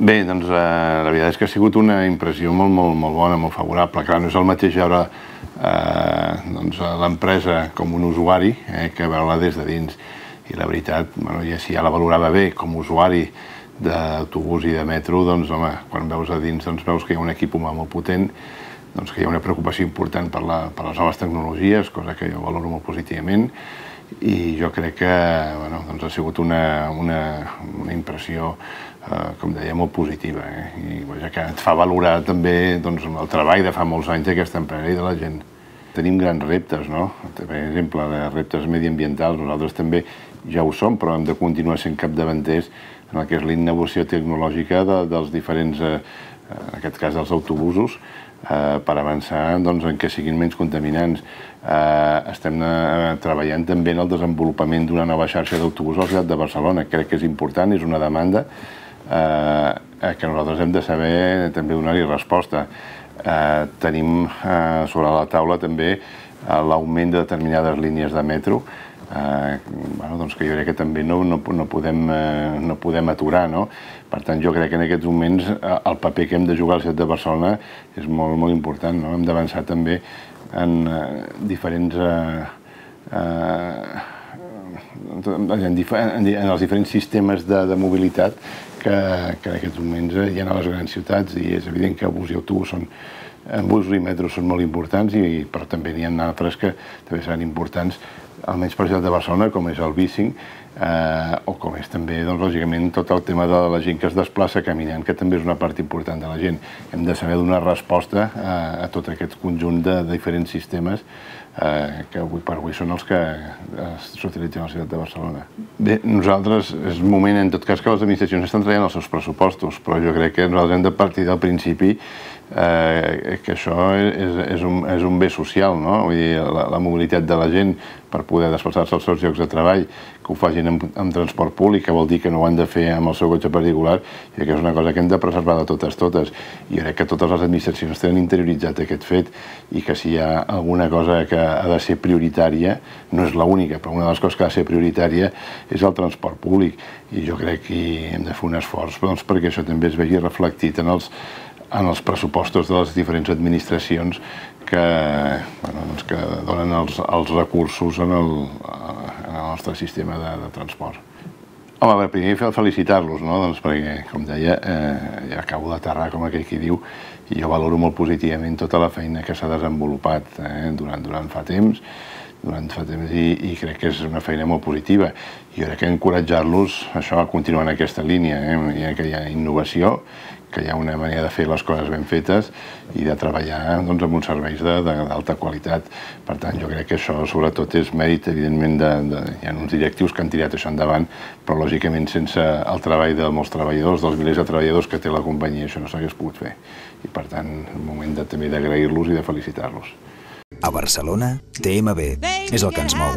Bé, doncs la veritat és que ha sigut una impressió molt bona, molt favorable. Clar, no és el mateix veure l'empresa com un usuari que veure-la des de dins. I la veritat, ja si ja la valorava bé com a usuari d'autobús i de metro, doncs home, quan veus a dins veus que hi ha un equip humà molt potent, que hi ha una preocupació important per les noves tecnologies, cosa que jo valoro molt positivament, i jo crec que ha sigut una impressió, com deia, molt positiva, i que et fa valorar també el treball de fa molts anys d'aquesta empresa i de la gent. Tenim grans reptes, no? Per exemple, reptes mediambientals, nosaltres també ja ho som, però hem de continuar sent capdavanters en el que és la innovació tecnològica dels diferents, en aquest cas dels autobusos, per avançar en què siguin menys contaminants. Estem treballant també en el desenvolupament d'una nova xarxa d'autobús a la ciutat de Barcelona. Crec que és important, és una demanda que nosaltres hem de saber també donar-hi resposta. Tenim sobre la taula també l'augment de determinades línies de metro, que jo crec que també no podem aturar. Per tant, jo crec que en aquests moments el paper que hem de jugar a la ciutat de Barcelona és molt important. Hem d'avançar també en els diferents sistemes de mobilitat que en aquests moments hi ha a les grans ciutats, i és evident que bus i autobús i metro són molt importants, però també n'hi ha altres que també seran importants, almenys per la ciutat de Barcelona, com és el bicing, o com és també, lògicament, tot el tema de la gent que es desplaça caminant, que també és una part important de la gent. Hem de saber donar resposta a tot aquest conjunt de diferents sistemes que avui per avui són els que s'utilitzen a la ciutat de Barcelona. Bé, nosaltres, és un moment, en tot cas, que les administracions estan traient els seus pressupostos, però jo crec que nosaltres hem de partir del principi que això és un bé social, no? Vull dir, la mobilitat de la gent per poder desplaçar-se als seus llocs de treball, que ho facin amb transport públic, que vol dir que no ho han de fer amb el seu cotxe particular, i que és una cosa que hem de preservar de totes. I jo crec que totes les administracions tenen interioritzat aquest fet, i que si hi ha alguna cosa que ha de ser prioritària, no és l'única, però una de les coses que ha de ser prioritària és el transport públic. I jo crec que hem de fer un esforç perquè això també es vegi reflectit en els pressupostos de les diferents administracions que donen els recursos en el nostre sistema de transport. Home, primer felicitar-los, perquè, com deia, ja acabo d'aterrar, com aquell qui diu, i jo valoro molt positivament tota la feina que s'ha desenvolupat durant fa temps, i crec que és una feina molt positiva. Jo crec que encoratjar-los a continuar en aquesta línia, que hi ha innovació, que hi ha una manera de fer les coses ben fetes i de treballar amb uns serveis d'alta qualitat. Per tant, jo crec que això sobretot és mèrit, evidentment, hi ha uns directius que han tirat això endavant, però lògicament sense el treball de molts treballadors, dels milers de treballadors que té la companyia, això no s'hagués pogut fer. I per tant, és un moment també d'agrair-los i de felicitar-los. A Barcelona, TMB és el que ens mou.